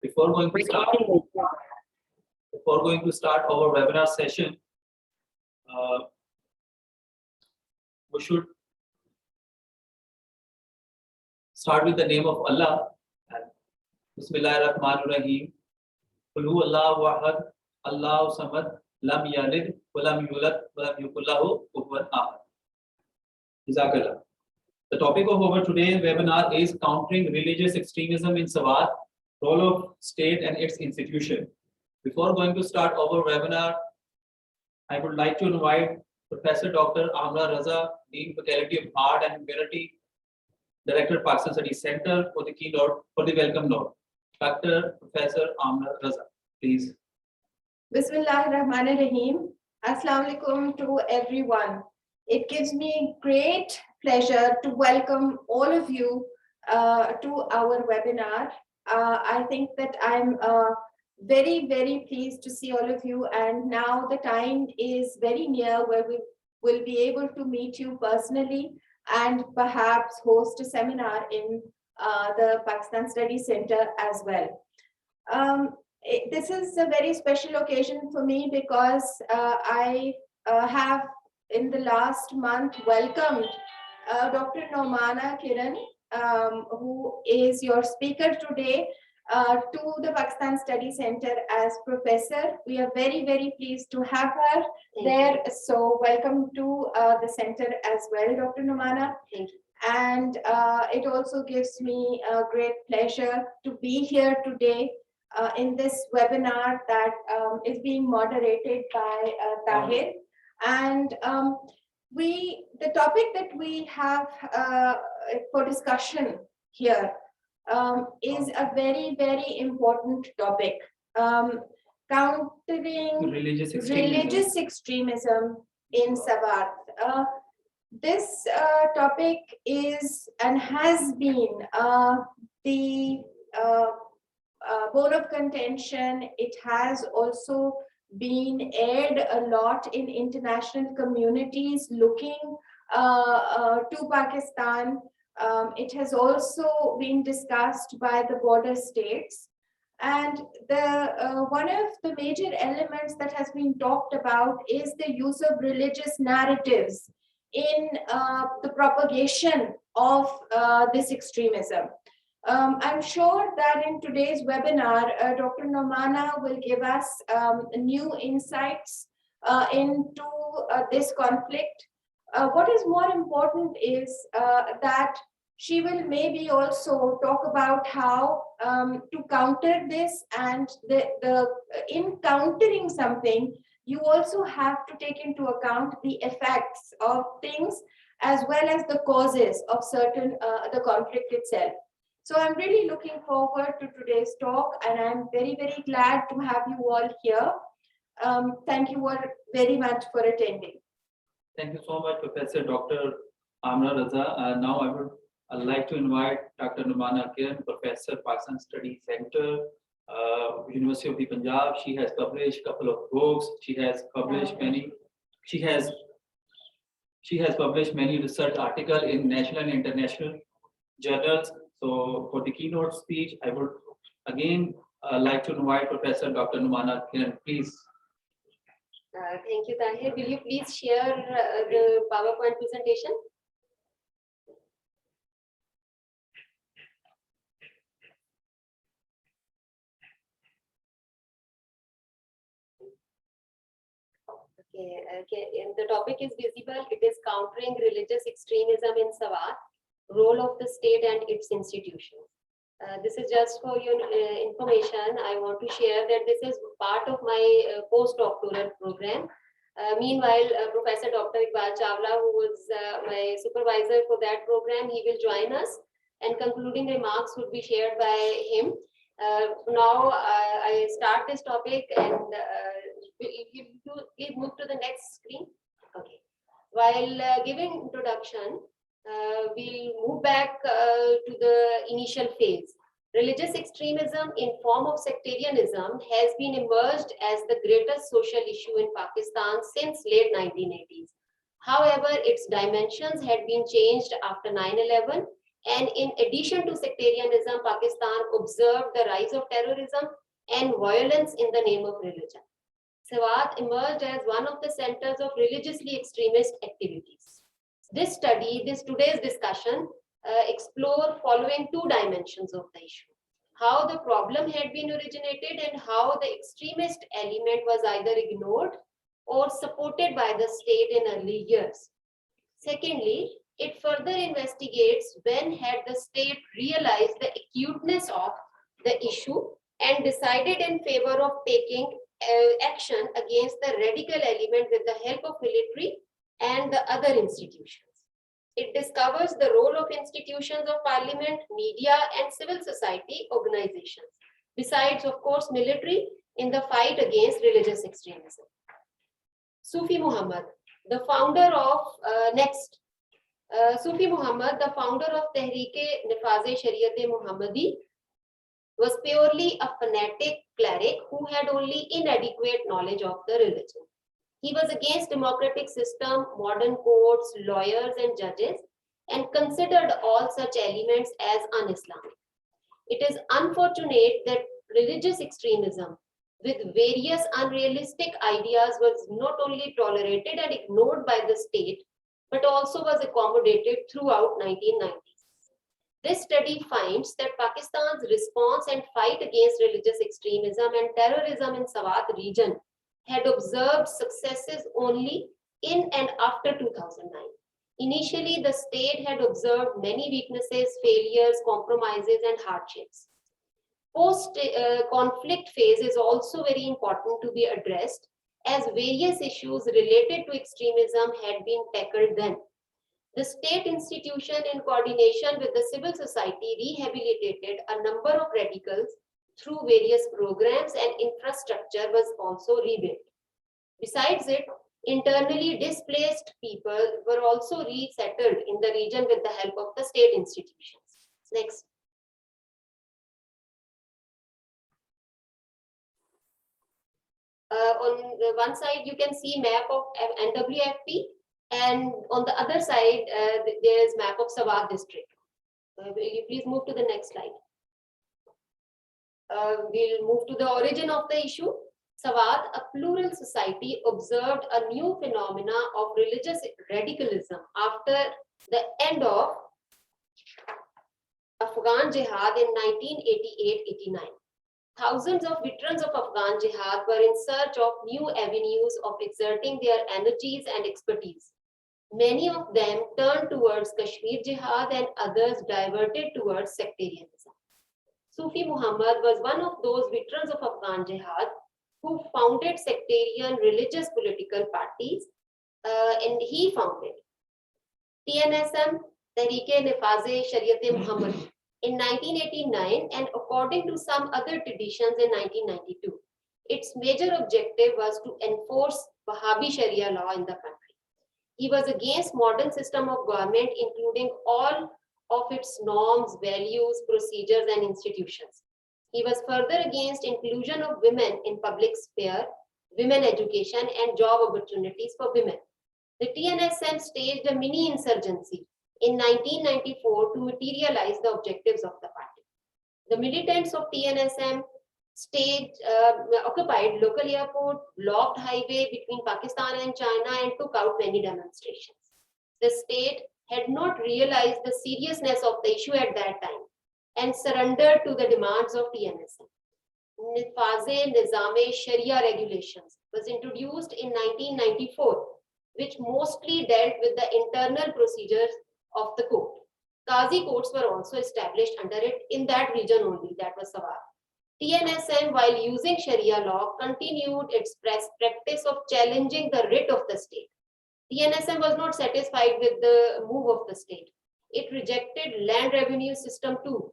Before going to start our webinar session, we should start with the name of Allah. Bismillahirrahmanirrahim. Qul huwallahu ahad, Allahu samad, lam yalid wa lam yulad wa lam yakul lahu kufuwan ahad. Jazakallah. The topic of our today's webinar is countering religious extremism in Swat, role of state and its institution. Before going to start our webinar, I would like to invite Professor Dr. Amna Raza, Dean Faculty of Art and Humanity, Director, Pakistan Studies Center, for the keynote, for the welcome note. Dr. Professor Amna Raza, please. Bismillahirrahmanirrahim. Assalamu alaikum to everyone. It gives me great pleasure to welcome all of you to our webinar. I think that I'm very, very pleased to see all of you, and now the time is very near where we will be able to meet you personally and perhaps host a seminar in the Pakistan Studies Center as well. This is a very special occasion for me because I have in the last month welcomed Dr. Nomana Kiran, who is your speaker today, to the Pakistan Study Center as professor. We are very, very pleased to have her there. So welcome to the center as well, Dr. Nomana. Thank you. And it also gives me a great pleasure to be here today in this webinar that is being moderated by Tahir. And the topic that we have for discussion here is a very, very important topic. Countering religious extremism in Swat. This topic is and has been the bone of contention. It has also been aired a lot in international communities looking to Pakistan. It has also been discussed by the border states. And one of the major elements that has been talked about is the use of religious narratives in the propagation of this extremism. I'm sure that in today's webinar, Dr. Nomana will give us new insights into this conflict. What is more important is that she will maybe also talk about how to counter this, and in countering something, you also have to take into account the effects of things as well as the causes of certain the conflict itself. So I'm really looking forward to today's talk, and I'm very, very glad to have you all here. Thank you all very much for attending. Thank you so much, Professor Dr. Amna Raza. Now I would like to invite Dr. Nomana Kiran, Professor, Pakistan Studies Center, University of the Punjab. She has published a couple of books. She has published many. She has published many research articles in national and international journals. So for the keynote speech, I would again like to invite Professor Dr. Nomana Kiran, please. Thank you, Tahir. Will you please share the PowerPoint presentation? Okay. And the topic is visible. It is countering religious extremism in Swat, role of the state and its institutions. This is just for your information. I want to share that this is part of my postdoctoral program. Meanwhile, Professor Dr. Iqbal Chawla, who was my supervisor for that program, he will join us, and concluding remarks would be shared by him. Now I start this topic, and if you please move to the next screen. Okay. While giving introduction, we'll move back to the initial phase. Religious extremism in form of sectarianism has been emerged as the greatest social issue in Pakistan since late 1980s. However, its dimensions had been changed after 9/11 And in addition to sectarianism, Pakistan observed the rise of terrorism and violence in the name of religion. Swat emerged as one of the centers of religiously extremist activities. This study, today's discussion, explore following two dimensions of the issue: how the problem had been originated and how the extremist element was either ignored or supported by the state in early years. Secondly, it further investigates when had the state realized the acuteness of the issue and decided in favor of taking action against the radical element with the help of military and the other institutions. It discovers the role of institutions of parliament, media, and civil society organizations, besides, of course, military in the fight against religious extremism. Sufi Muhammad, the founder of Sufi Muhammad, the founder of Tehreek-e-Nafaz-e-Shariat-e Muhammadi, was purely a fanatic cleric who had only inadequate knowledge of the religion. He was against democratic system, modern courts, lawyers, and judges, and considered all such elements as un-Islamic. It is unfortunate that religious extremism with various unrealistic ideas was not only tolerated and ignored by the state, but also was accommodated throughout 1990s. This study finds that Pakistan's response and fight against religious extremism and terrorism in Swat region had observed successes only in and after 2009. Initially, the state had observed many weaknesses, failures, compromises, and hardships. Post-conflict phase is also very important to be addressed, as various issues related to extremism had been tackled then. The state institution, in coordination with the civil society, rehabilitated a number of radicals through various programs, and infrastructure was also rebuilt. Besides it, internally displaced people were also resettled in the region with the help of the state institutions. Next. On the one side, you can see map of NWFP, and on the other side, there is map of Swat district. Will you please move to the next slide? We'll move to the origin of the issue. Swat, a plural society, observed a new phenomena of religious radicalism after the end of Afghan Jihad in 1988-89. Thousands of veterans of Afghan Jihad were in search of new avenues of exerting their energies and expertise. Many of them turned towards Kashmir Jihad and others diverted towards sectarianism. Sufi Muhammad was one of those veterans of Afghan Jihad who founded sectarian religious political parties, and he founded TNSM, Tehreek-e-Nafaz-e-Shariat-e Muhammadi, in 1989, and according to some other traditions in 1992. Its major objective was to enforce Wahhabi Sharia law in the country. He was against modern system of government, including all of its norms, values, procedures, and institutions. He was further against inclusion of women in public sphere, women education, and job opportunities for women. The TNSM staged a mini-insurgency in 1994 to materialize the objectives of the party. The militants of TNSM occupied local airport, blocked highway between Pakistan and China, and took out many demonstrations. The state had not realized the seriousness of the issue at that time and surrendered to the demands of TNSM. Nizam-e-Sharia regulations was introduced in 1994, which mostly dealt with the internal procedures of the court. Qazi courts were also established under it in that region only, that was Swat. TNSM, while using Sharia law, continued its practice of challenging the writ of the state. TNSM was not satisfied with the move of the state. It rejected land revenue system too.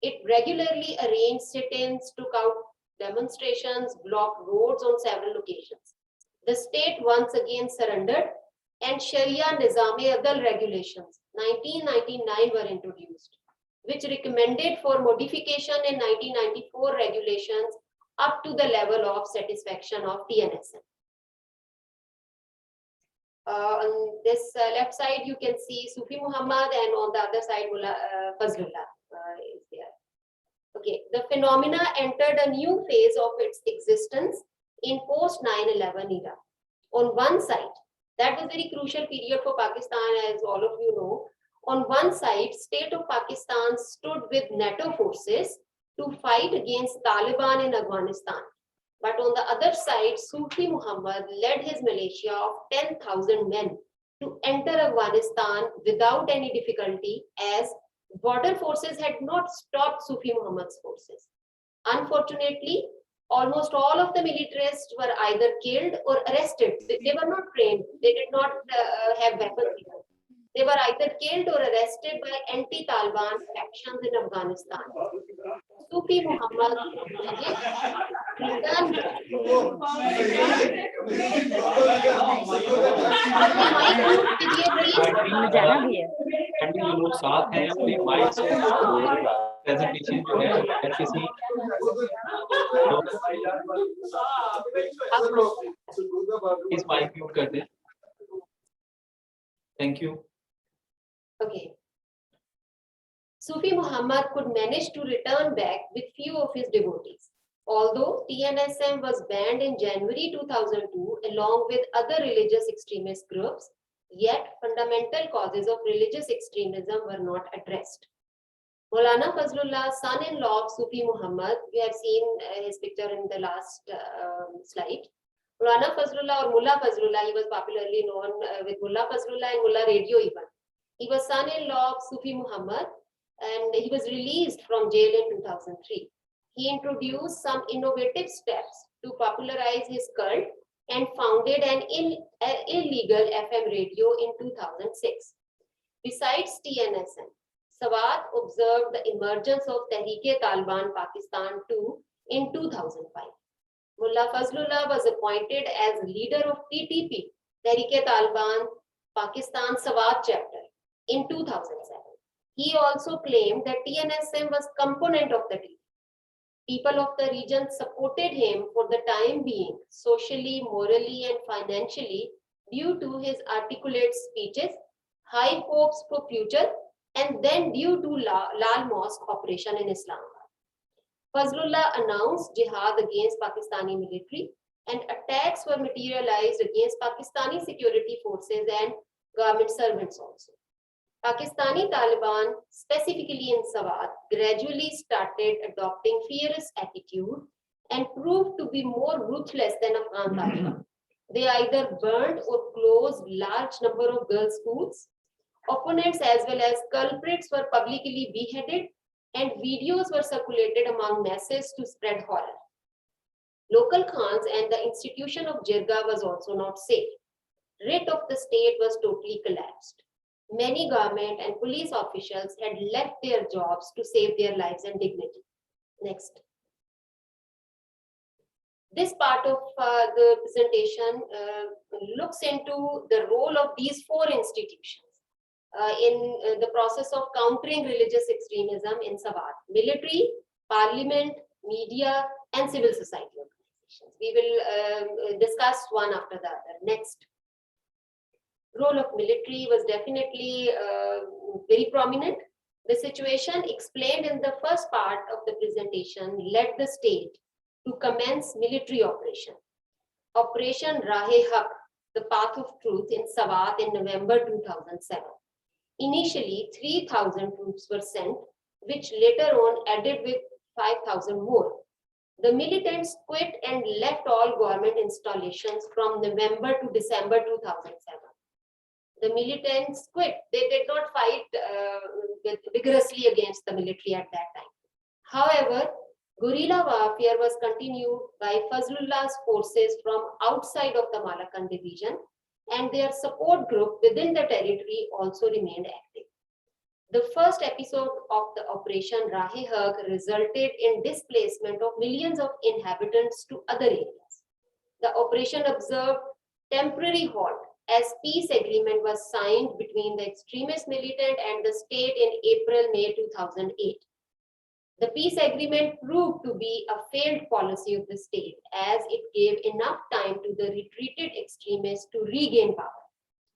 It regularly arranged sit-ins, took out demonstrations, blocked roads on several occasions. The state once again surrendered, and Sharia Nizam-e-Adl regulations 1999 were introduced, which recommended for modification in 1994 regulations up to the level of satisfaction of TNSM. On this left side, you can see Sufi Muhammad, and on the other side, Mullah Fazlullah is there. Okay, the phenomena entered a new phase of its existence in post 9/11 era. On one side, that was very crucial period for Pakistan, as all of you know. On one side, state of Pakistan stood with NATO forces to fight against Taliban in Afghanistan. But on the other side, Sufi Muhammad led his militia of 10,000 men to enter Afghanistan without any difficulty, as border forces had not stopped Sufi Muhammad's forces. Unfortunately, almost all of the militarists were either killed or arrested. They were not trained. They did not have weapons. They were either killed or arrested by anti-Taliban factions in Afghanistan. Sufi Muhammad returned. जाना भी है Andy जो लोग साथ हैं अपने mic से presentation जो है हर किसी इस माइक म्यूट कर दें thank you Okay. Sufi Muhammad could manage to return back with few of his devotees. Although TNSM was banned in January 2002 along with other religious extremist groups, yet fundamental causes of religious extremism were not addressed. Maulana Fazlullah, son-in-law of Sufi Muhammad, we have seen his picture in the last slide. Maulana Fazlullah or Mullah Fazlullah, he was popularly known with Mullah Fazlullah and Mullah Radio even. He was son-in-law of Sufi Muhammad and he was released from jail in 2003. He introduced some innovative steps to popularize his cult and founded an illegal FM radio in 2006. Besides TNSM, Sawat observed the emergence of Tehreek-e-Taliban Pakistan too in 2005. Mullah Fazlullah was appointed as leader of TTP, Tehreek-e-Taliban Pakistan Sawat chapter, in 2007. He also claimed that TNSM was component of the TTP. People of the region supported him for the time being, socially, morally, and financially, due to his articulate speeches, high hopes for future, and then due to Lal Mosque operation in Islamabad. Fazlullah announced jihad against Pakistani military, and attacks were materialized against Pakistani security forces and government servants also. Pakistani Taliban, specifically in Sawat, gradually started adopting fierce attitude and proved to be more ruthless than Afghan Taliban. They either burned or closed large number of girls' schools. Opponents as well as culprits were publicly beheaded, and videos were circulated among masses to spread horror. Local khans and the institution of Jirga was also not safe. Writ of the state was totally collapsed. Many government and police officials had left their jobs to save their lives and dignity. Next. This part of the presentation looks into the role of these four institutions in the process of countering religious extremism in Sawat: military, parliament, media, and civil society organizations. We will discuss one after the other. Next. Role of military was definitely very prominent. The situation explained in the first part of the presentation led the state to commence military operation. Operation Rahe-Haq, the Path of Truth, in Sawat in November 2007. Initially, 3,000 troops were sent, which later on added with 5,000 more. The militants quit and left all government installations from November to December 2007. The militants quit. They did not fight vigorously against the military at that time. However, guerrilla warfare was continued by Fazlullah's forces from outside of the Malakand division, and their support group within the territory also remained active. The first episode of the Operation Rahe-Haq resulted in displacement of millions of inhabitants to other areas. The operation observed temporary halt as peace agreement was signed between the extremist militant and the state in April-May 2008. The peace agreement proved to be a failed policy of the state, as it gave enough time to the retreated extremists to regain power.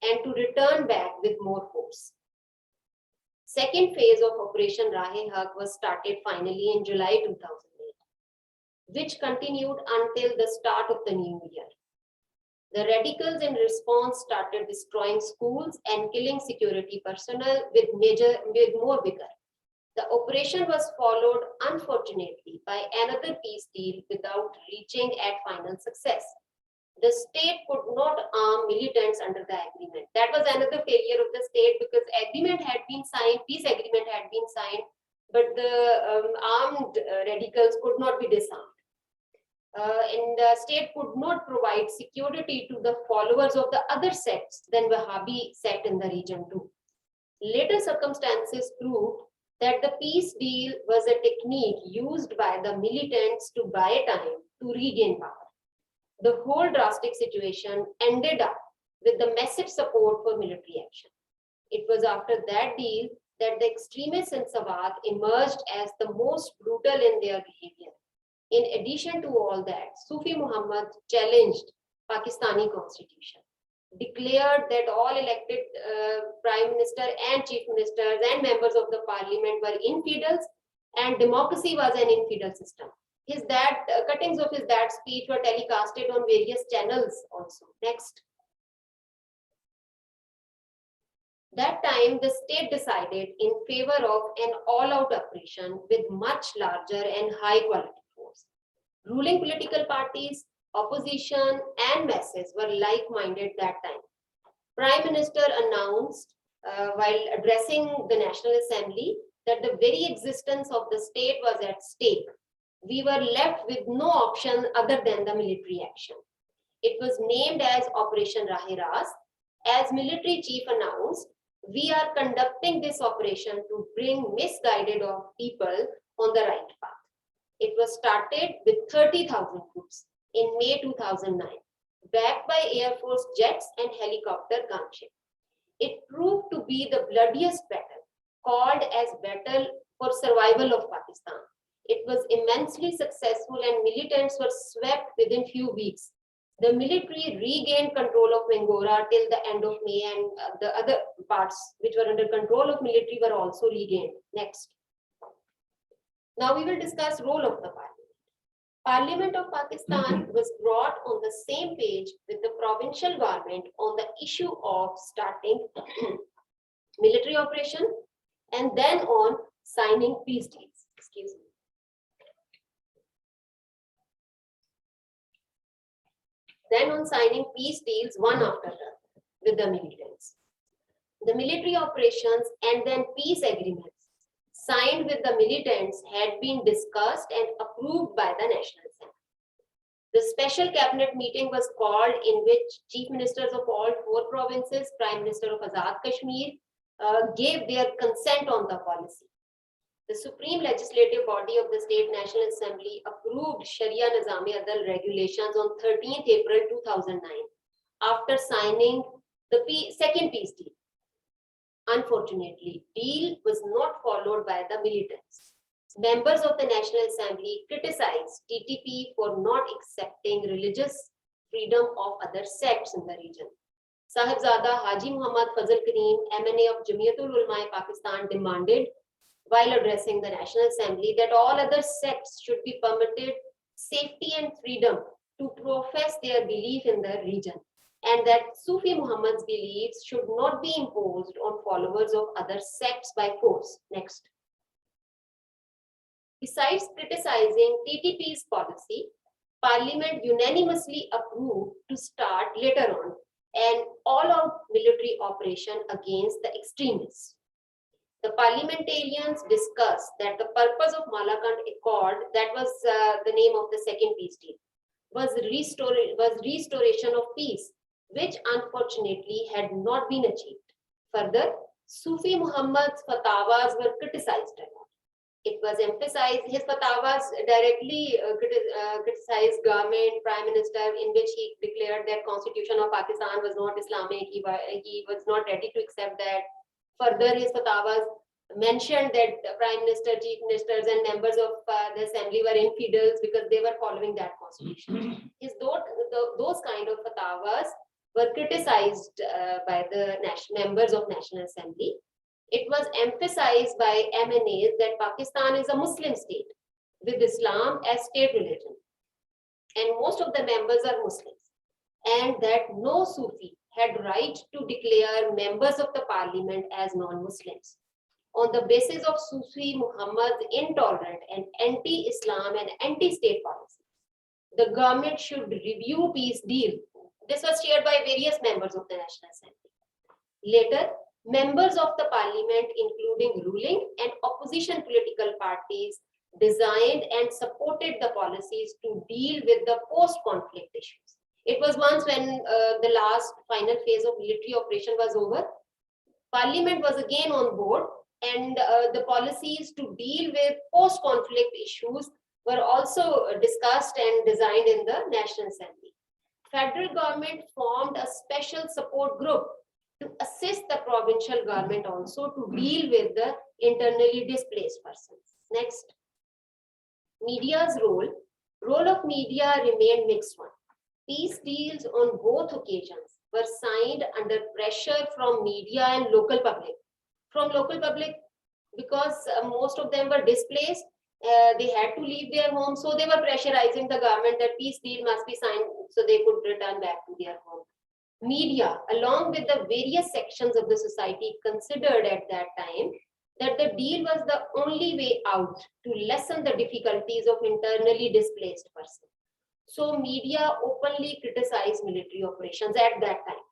and to return back with more force. Second phase of Operation Rahe-Haq was started finally in July 2008, which continued until the start of the new year. The radicals in response started destroying schools and killing security personnel with more vigor. The operation was followed, unfortunately, by another peace deal without reaching at final success. The state could not arm militants under the agreement. That was another failure of the state because agreement had been signed, peace agreement had been signed, but the armed radicals could not be disarmed. And the state could not provide security to the followers of the other sects than Wahhabi sect in the region too. Later circumstances proved that the peace deal was a technique used by the militants to buy time to regain power. The whole drastic situation ended up with the massive support for military action. It was after that deal that the extremists in Swat emerged as the most brutal in their behavior. In addition to all that, Sufi Muhammad challenged Pakistani constitution, declared that all elected prime minister and chief ministers and members of the parliament were infidels and democracy was an infidel system. Cuttings of his that speech were telecasted on various channels also. Next. That time, the state decided in favor of an all-out operation with much larger and high-quality force. Ruling political parties, opposition, and masses were like-minded that time. Prime Minister announced while addressing the National Assembly that the very existence of the state was at stake. We were left with no option other than the military action. It was named as Operation Rahe-Rast. As military chief announced, we are conducting this operation to bring misguided people on the right path. It was started with 30,000 troops in May 2009, backed by Air Force jets and helicopter gunship. It proved to be the bloodiest battle, called as Battle for Survival of Pakistan. It was immensely successful and militants were swept within few weeks. The military regained control of Mingora till the end of May, and the other parts which were under control of military were also regained. Next. Now we will discuss role of the parliament. Parliament of Pakistan was brought on the same page with the provincial government on the issue of starting military operation and then on signing peace deals. Excuse me. Then on signing peace deals one after another with the militants. The military operations and then peace agreements signed with the militants had been discussed and approved by the National Assembly. The special cabinet meeting was called in which chief ministers of all 4 provinces, Prime Minister of Azad Kashmir, gave their consent on the policy. The supreme legislative body of the State National Assembly approved Sharia Nizam-e-Adl regulations on 13th April 2009 after signing the second peace deal. Unfortunately, deal was not followed by the militants. Members of the National Assembly criticized TTP for not accepting religious freedom of other sects in the region. Sahibzada Haji Muhammad Fazl Kareem, MNA of Jamiatul Ulama Pakistan, demanded while addressing the National Assembly that all other sects should be permitted safety and freedom to profess their belief in the region, and that Sufi Muhammad's beliefs should not be imposed on followers of other sects by force. Next. Besides criticizing TTP's policy, Parliament unanimously approved to start later on an all-out military operation against the extremists. The parliamentarians discussed that the purpose of Malakand Accord, that was the name of the second peace deal, was restoration of peace, which unfortunately had not been achieved. Further, Sufi Muhammad's fatwas were criticized a lot. It was emphasized, his fatwas directly criticized government, prime minister, in which he declared that constitution of Pakistan was not Islamic, he was not ready to accept that. Further, his fatwas mentioned that the prime minister, chief ministers, and members of the assembly were infidels because they were following that constitution. Those kind of fatwas were criticized by the members of National Assembly. It was emphasized by MNAs that Pakistan is a Muslim state with Islam as state religion, and most of the members are Muslims, and that no Sufi had right to declare members of the parliament as non-Muslims. On the basis of Sufi Muhammad's intolerant and anti-Islam and anti-state policy, the government should review peace deal. This was shared by various members of the National Assembly. Later, members of the parliament, including ruling and opposition political parties, designed and supported the policies to deal with the post-conflict issues. It was once when the last final phase of military operation was over, Parliament was again on board, and the policies to deal with post-conflict issues were also discussed and designed in the National Assembly. Federal government formed a special support group to assist the provincial government also to deal with the internally displaced persons. Next. Media's role of media remained mixed one. Peace deals on both occasions were signed under pressure from media and local public. From local public, because most of them were displaced, they had to leave their homes, so they were pressurizing the government that peace deal must be signed so they could return back to their home. Media, along with the various sections of the society, considered at that time that the deal was the only way out to lessen the difficulties of internally displaced persons. So media openly criticized military operations at that time.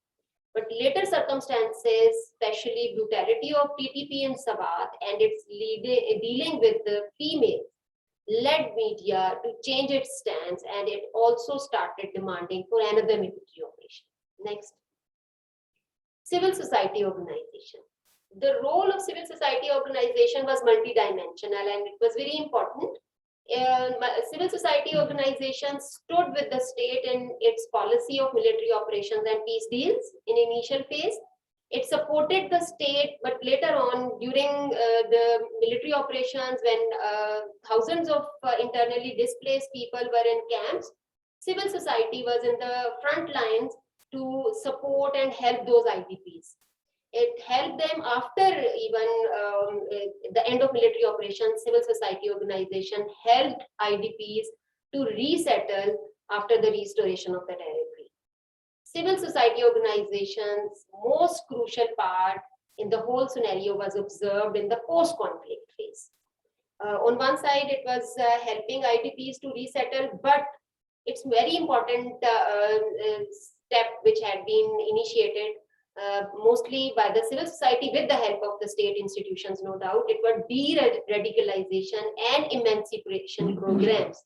But later circumstances, especially brutality of TTP in Swat and its dealing with the female, led media to change its stance, and it also started demanding for another military operation. Next. Civil society organization. The role of civil society organization was multidimensional, and it was very important. Civil society organizations stood with the state in its policy of military operations and peace deals in initial phase. It supported the state, but later on, during the military operations, when thousands of internally displaced people were in camps, civil society was in the front lines to support and help those IDPs. It helped them after even the end of military operations. Civil society organization helped IDPs to resettle after the restoration of the territory. Civil society organizations' most crucial part in the whole scenario was observed in the post-conflict phase. On one side, it was helping IDPs to resettle, but it's very important step which had been initiated mostly by the civil society with the help of the state institutions, no doubt. It was de-radicalization and emancipation programs.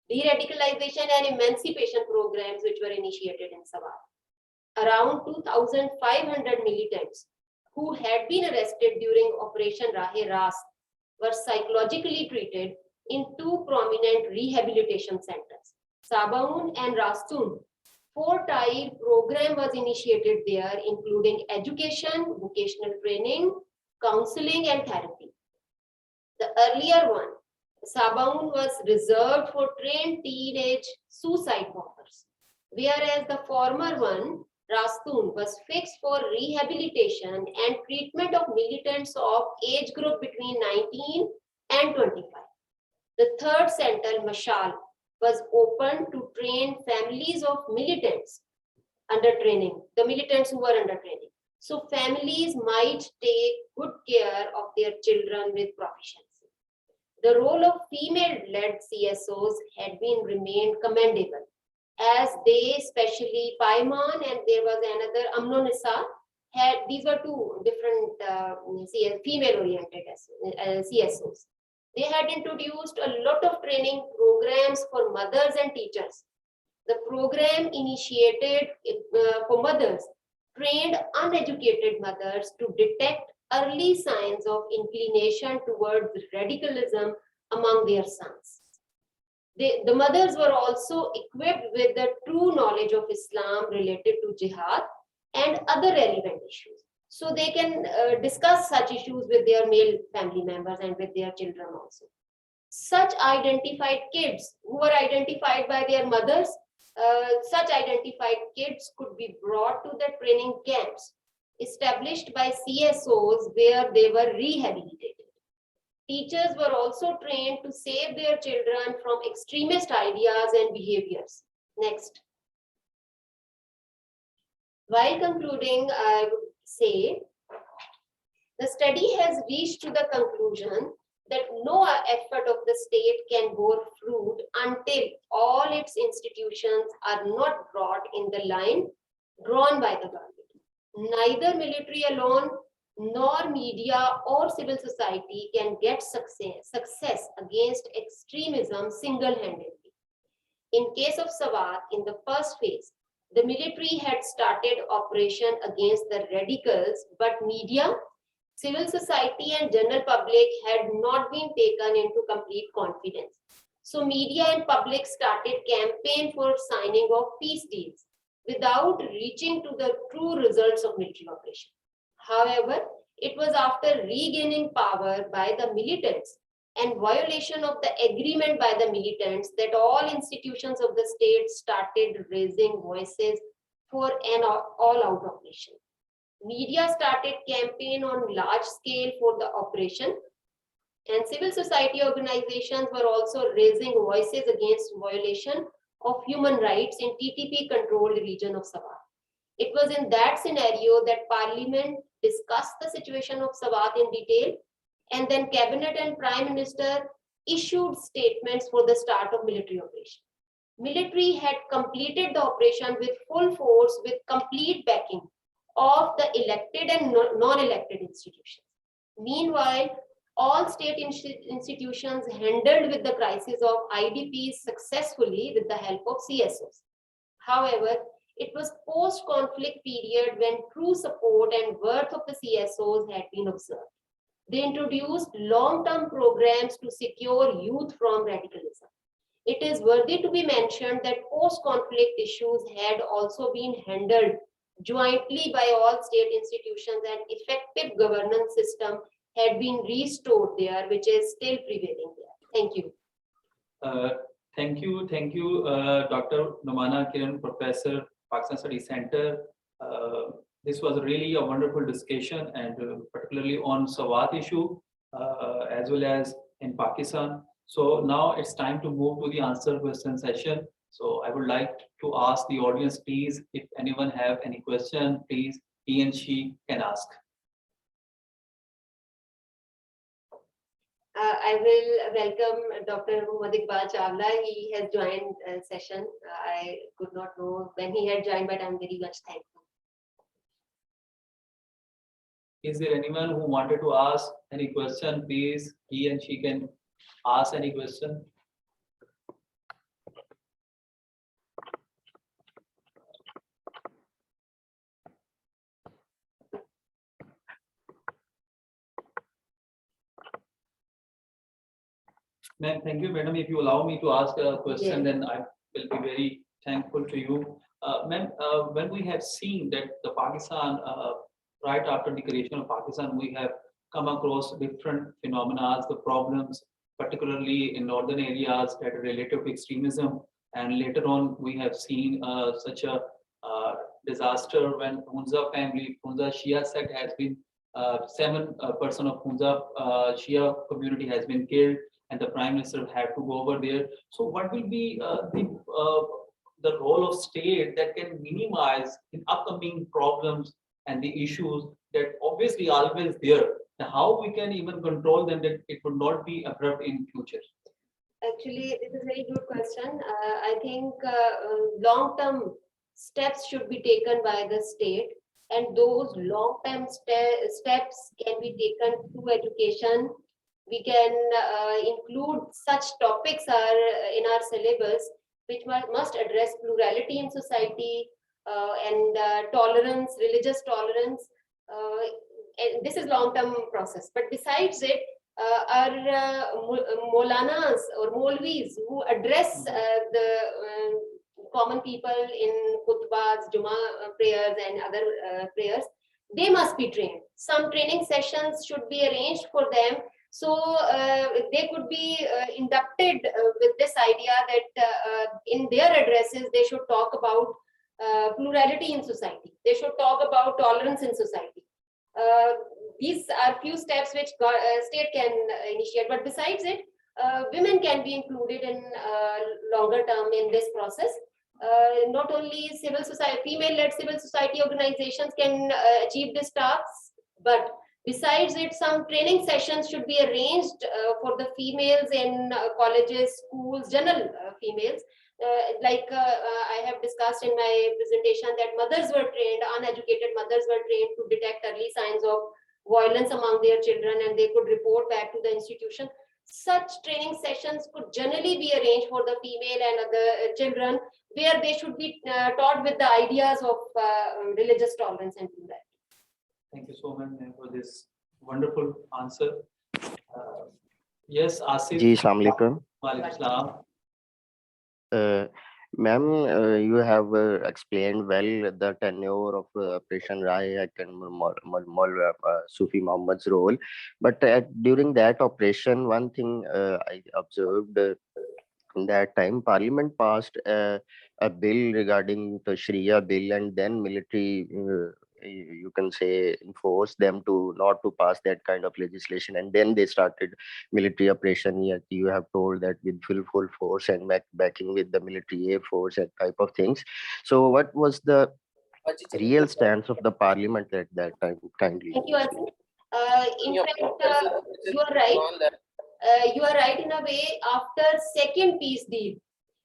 De-radicalization and emancipation programs which were initiated in Swat. Around 2,500 militants who had been arrested during Operation Rahe Rast were psychologically treated in two prominent rehabilitation centers, Sabaun and Rastun. 4-tier program was initiated there, including education, vocational training, counseling, and therapy. The earlier one, Sabaun, was reserved for trained teenage suicide bombers, whereas the former one, Rastun, was fixed for rehabilitation and treatment of militants of age group between 19 and 25. The third center, Mashal, was open to train families of militants under training, the militants who were under training. So families might take good care of their children with proficiency. The role of female-led CSOs had been remained commendable, as they, especially Paiman and there was another Amnonisa, these were two different female-oriented CSOs. They had introduced a lot of training programs for mothers and teachers. The program initiated for mothers trained uneducated mothers to detect early signs of inclination towards radicalism among their sons. The mothers were also equipped with the true knowledge of Islam related to jihad and other relevant issues. So they can discuss such issues with their male family members and with their children also. Such identified kids who were identified by their mothers Such identified kids could be brought to the training camps established by CSOs where they were rehabilitated. Teachers were also trained to save their children from extremist ideas and behaviors. Next. While concluding, I would say the study has reached to the conclusion that no effort of the state can bear fruit until all its institutions are not brought in the line drawn by the government. Neither military alone nor media or civil society can get success against extremism single-handedly. In case of Swat, in the first phase, the military had started operation against the radicals, but media, civil society and general public had not been taken into complete confidence. So media and public started campaign for signing of peace deals without reaching to the true results of military operation. However, it was after regaining power by the militants and violation of the agreement by the militants that all institutions of the state started raising voices for an all-out operation. Media started campaign on large scale for the operation, and civil society organizations were also raising voices against violation of human rights in TTP-controlled region of Swat. It was in that scenario that Parliament discussed the situation of Swat in detail, and then Cabinet and Prime Minister issued statements for the start of military operation. Military had completed the operation with full force with complete backing of the elected and non-elected institutions. Meanwhile, all state institutions handled with the crisis of IDPs successfully with the help of CSOs. However, it was post-conflict period when true support and worth of the CSOs had been observed. They introduced long-term programs to secure youth from radicalism. It is worthy to be mentioned that post-conflict issues had also been handled jointly by all state institutions, and effective governance system had been restored there, which is still prevailing there. Thank you. Thank you, Dr. Nomana Kiran, Professor, Pakistan Studies Center. This was really a wonderful discussion, and particularly on Swat issue, as well as in Pakistan. So now it's time to move to the answer question session. So I would like to ask the audience, please, if anyone have any question, please, he and she can ask. I will welcome Dr. Muhammad Iqbal Chawla. He has joined session. I could not know when he had joined, but I'm very much thankful. Is there anyone who wanted to ask any question? Please, he and she can ask any question. Ma'am, thank you, madam. If you allow me to ask a question, then I will be very thankful to you. Ma'am, when we have seen that the Pakistan, right after the creation of Pakistan, we have come across different phenomena, the problems, particularly in northern areas that are related to extremism. And later on, we have seen such a disaster when Hunza family, Hunza Shia sect has been, 7% of Hunza Shia community has been killed, and the Prime Minister had to go over there. So what will be the role of state that can minimize the upcoming problems and the issues that obviously always there? How we can even control them that it would not be abrupt in future? Actually, this is a very good question. I think long-term steps should be taken by the state, and those long-term steps can be taken through education. We can include such topics in our syllabus, which must address plurality in society and tolerance, religious tolerance. And this is long-term process. But besides it, our Maulanas or Maulvis who address the common people in khutbahs, Juma prayers and other prayers, they must be trained. Some training sessions should be arranged for them So they could be inducted with this idea that in their addresses, they should talk about plurality in society. They should talk about tolerance in society. These are few steps which state can initiate. But besides it, women can be included in longer term in this process. Not only civil society, female-led civil society organizations can achieve this task, but besides it, some training sessions should be arranged for the females in colleges, schools, general females. I have discussed in my presentation that mothers were trained, uneducated mothers were trained to detect early signs of violence among their children, and they could report back to the institution. Such training sessions could generally be arranged for the female and other children, where they should be taught with the ideas of religious tolerance and plurality. Thank you so much, ma'am, for this wonderful answer. Yes, Asif. Ji, Assalamu alaikum. Walaikum salam. Ma'am, you have explained well the tenure of Operation Rahe and Sufi Muhammad's role. But during that operation, one thing I observed in that time, Parliament passed a bill regarding the Sharia bill, and then military, you can say, enforced them to not to pass that kind of legislation, and then they started military operation. Yet you have told that with full force and backing with the military air force and type of things. So what was the real stance of the Parliament at that time? Kindly. Thank you, Asim. In fact, you are right. You are right in a way. After second peace deal,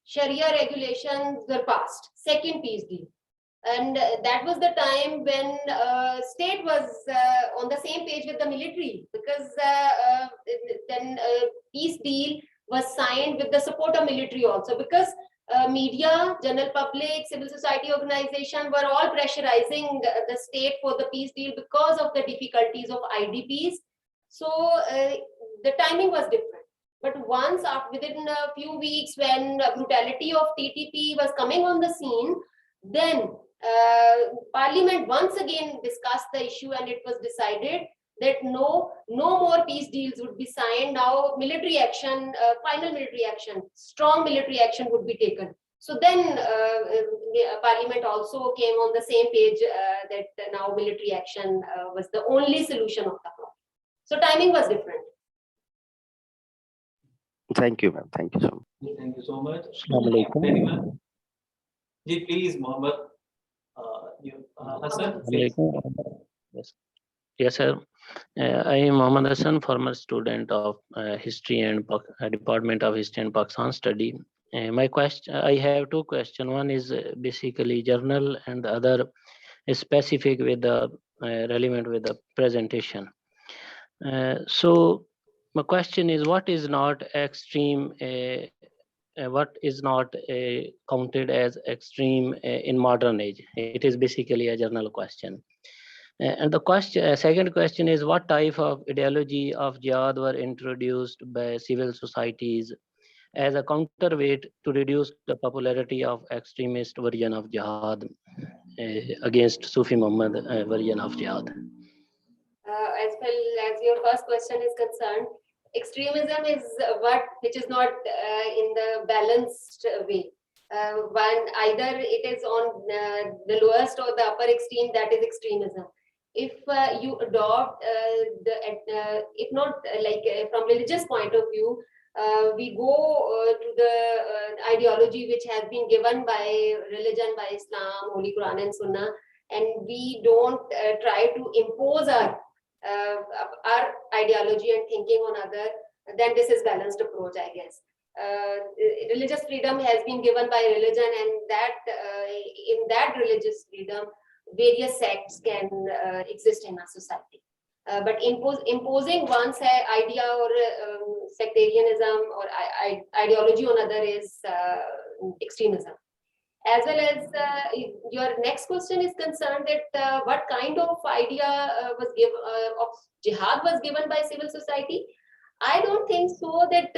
Sharia regulations were passed. Second peace deal. And that was the time when state was on the same page with the military, because then peace deal was signed with the support of military also, because media, general public, civil society organization were all pressurizing the state for the peace deal because of the difficulties of IDPs. So the timing was different. But once within a few weeks, when brutality of TTP was coming on the scene, then Parliament once again discussed the issue, and it was decided that no more peace deals would be signed. Now military action, final military action, strong military action would be taken. So then Parliament also came on the same page that now military action was the only solution of the problem. So timing was different. Thank you, ma'am. Thank you so much. Thank you so much. Assalamu alaikum. Ji, please, Mohammed. Hassan. Yes, sir. I am Mohammad Hassan, former student of History and Department of History and Pakistan Study. My question, I have two questions. One is basically general, and the other is specific with the relevant with the presentation. So my question is, what is not extreme? What is not counted as extreme in modern age? It is basically a general question. And the question, second question is, what type of ideology of jihad were introduced by civil societies as a counterweight to reduce the popularity of extremist version of jihad against Sufi Muhammad version of jihad? As well as your first question is concerned, extremism is which is not in the balanced way. One, either it is on the lowest or the upper extreme, that is extremism. If you adopt if not from religious point of view, we go to the ideology which has been given by religion, by Islam, Holy Quran and Sunnah, and we don't try to impose our ideology and thinking on other, then this is balanced approach, I guess. Religious freedom has been given by religion, and that in that religious freedom, various sects can exist in a society. But imposing one's idea or sectarianism or ideology on other is extremism. As well as your next question is concerned that what kind of idea was given of jihad was given by civil society. I don't think so that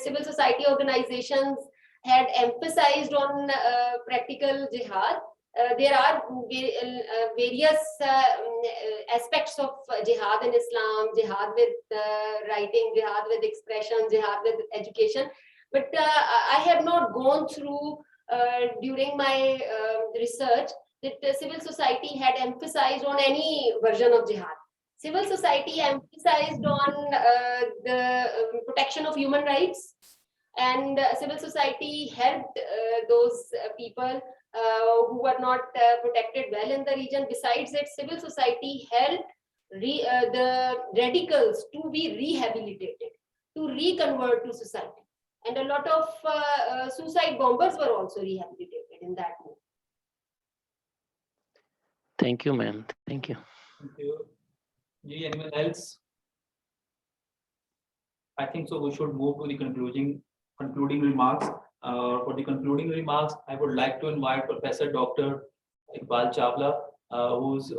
civil society organizations had emphasized on practical jihad. there are various aspects of jihad in Islam, jihad with writing, jihad with expression, jihad with education. But I have not gone through during my research that civil society had emphasized on any version of jihad. Civil society emphasized on the protection of human rights, and civil society helped those people who were not protected well in the region. Besides it, civil society helped the radicals to be rehabilitated, to reconvert to society. And a lot of suicide bombers were also rehabilitated in that move. Thank you, ma'am. Thank you. Thank you. Anyone else? I think so. We should move to the concluding remarks. For the concluding remarks, I would like to invite Professor Dr. Iqbal Chawla, who's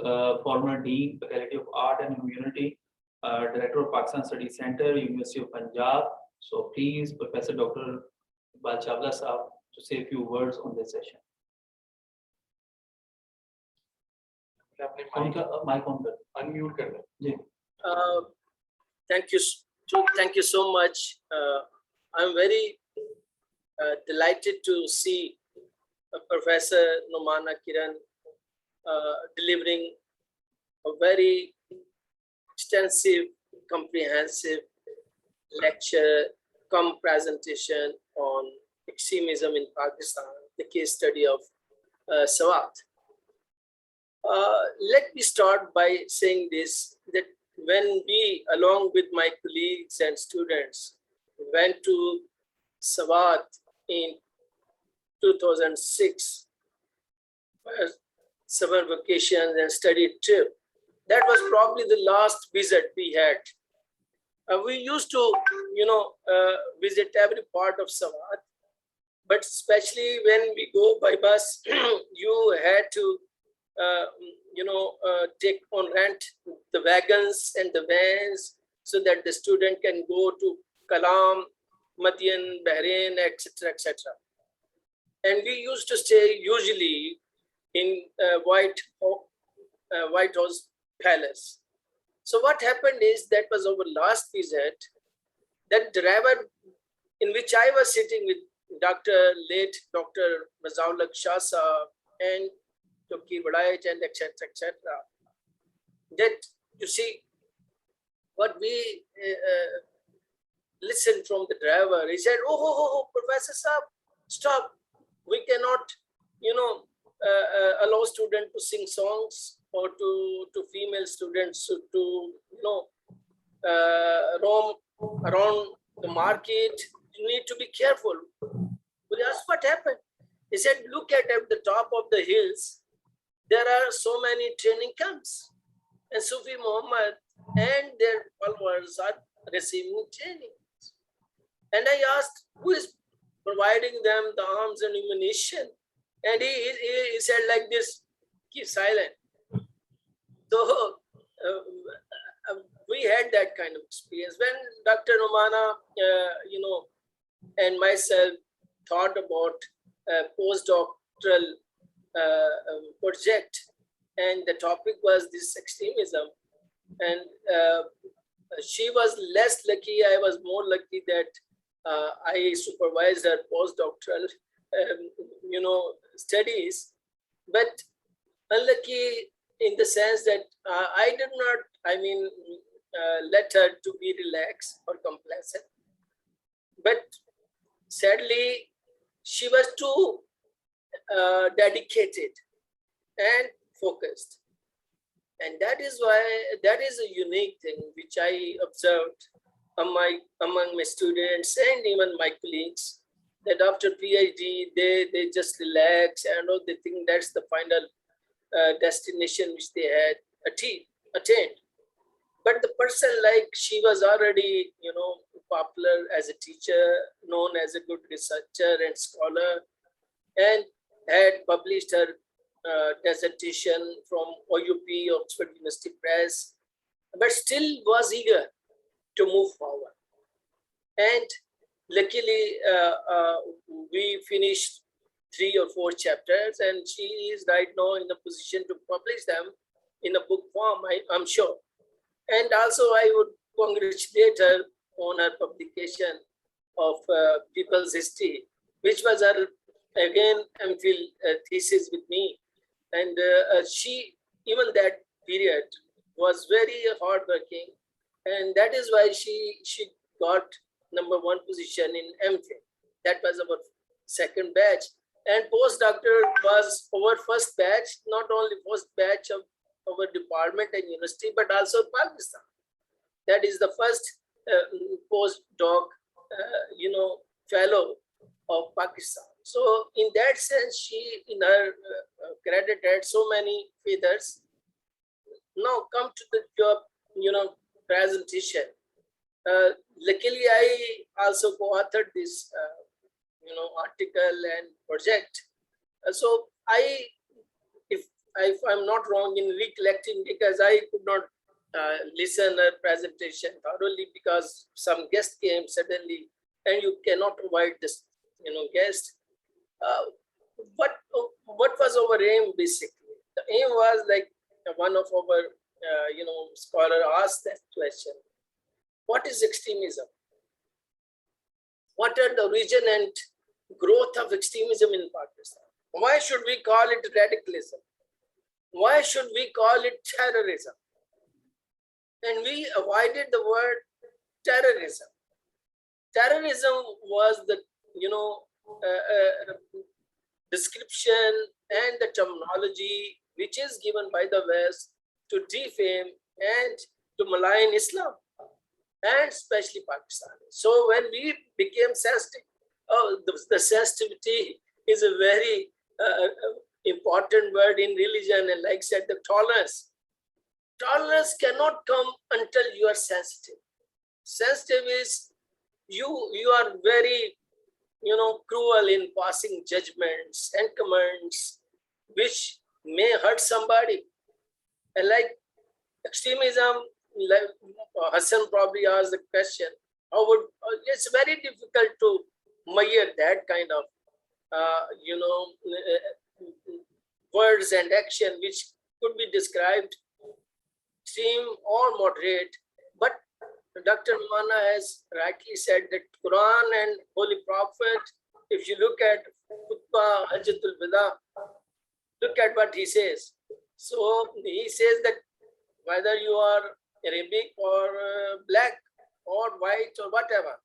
former Dean, Faculty of Art and Humanity, Director of Pakistan Studies Center, University of Punjab. So please, Professor Dr. Iqbal Chawla Sahab, to say a few words on this session. Mic on. Unmute कर दो. Thank you so much. I'm very delighted to see Professor Nomana Kiran delivering a very extensive, comprehensive lecture cum presentation on extremism in Pakistan, the case study of Sawat. Let me start by saying this, that when we, along with my colleagues and students, went to Sawat in 2006, summer vacations and study trip, that was probably the last visit we had. We used to, visit every part of Sawat, but especially when we go by bus, you had to take on rent the wagons and the vans so that the student can go to Kalam, Madian, Bahrain, etc., etc. And we used to stay usually in White House Palace. So what happened is, that was our last visit. That driver in which I was sitting with late Dr. Mazaulak Shah Sahab and Dr. Badait and etc., etc. That, you see, what we listened from the driver, he said, oh, Professor Saab, stop. We cannot, allow students to sing songs or to female students to roam around the market. You need to be careful. We asked what happened. He said, look at the top of the hills. There are so many training camps, and Sufi Muhammad and their followers are receiving training. And I asked, who is providing them the arms and ammunition? And he said like this, keep silent. So we had that kind of experience. When Dr. Nomana, and myself thought about postdoctoral project, and the topic was this extremism, and she was less lucky, I was more lucky that I supervised her postdoctoral studies, but unlucky in the sense that I did not, let her to be relaxed or complacent, but sadly she was too dedicated and focused. And that is why, that is a unique thing which I observed among my students and even my colleagues, that after PhD, they just relax and they think that's the final destination which they had attained. But the person, like, she was already, popular as a teacher, known as a good researcher and scholar, and had published her dissertation from OUP, Oxford University Press, but still was eager to move forward. And luckily, we finished 3 or 4 chapters, and she is right now in a position to publish them in a book form, I'm sure. And also I would congratulate her on her publication of People's History, which was her, again, MPhil thesis with me. And she, even that period, was very hardworking, and that is why she got #1 position in MPhil. That was our second batch, and postdoctor was our first batch, not only first batch of our department and university, but also Pakistan. That is the first postdoc, fellow of Pakistan. So in that sense, she, in her credit, had so many feathers. Now come to the job, presentation. Luckily, I also co-authored this, article and project. So if I'm not wrong in recollecting, because I could not listen a presentation thoroughly because some guest came suddenly, and you cannot avoid this, guest. What was our aim basically? The aim was like one of our scholar asked that question: what is extremism? What are the origin and growth of extremism in Pakistan? Why should we call it radicalism? Why should we call it terrorism? And we avoided the word terrorism. Terrorism was the description and the terminology which is given by the West to defame and to malign Islam, and especially Pakistan. So when we became sensitive, the sensitivity is a very important word in religion, and like I said, the tolerance. Tolerance cannot come until you are sensitive. Sensitive is you are very cruel in passing judgments and commands which may hurt somebody. And like extremism, like Hassan probably asked the question, it's very difficult to measure that kind of words and action which could be described extreme or moderate. But Dr. Mana has rightly said that Quran and Holy Prophet, if you look at Khutbah Hajjatul Wada, look at what he says. So he says that whether you are Arabic or black or white or whatever,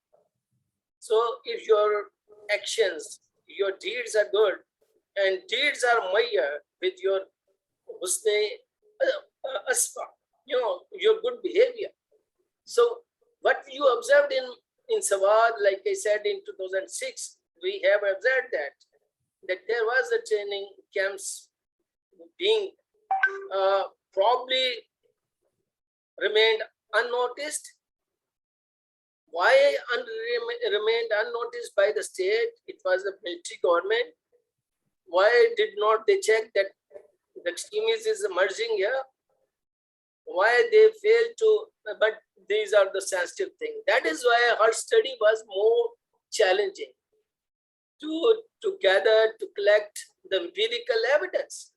so if your actions, your deeds are good, and deeds are measured with your husne asfa, your good behavior. So what you observed in Sawat, like I said, in 2006, we have observed that there was a training camps being probably remained unnoticed. Why remained unnoticed by the state? It was the military government. Why did not they check that the extremism is emerging here? Why they failed to, but these are the sensitive things. That is why her study was more challenging to gather, to collect the empirical evidence.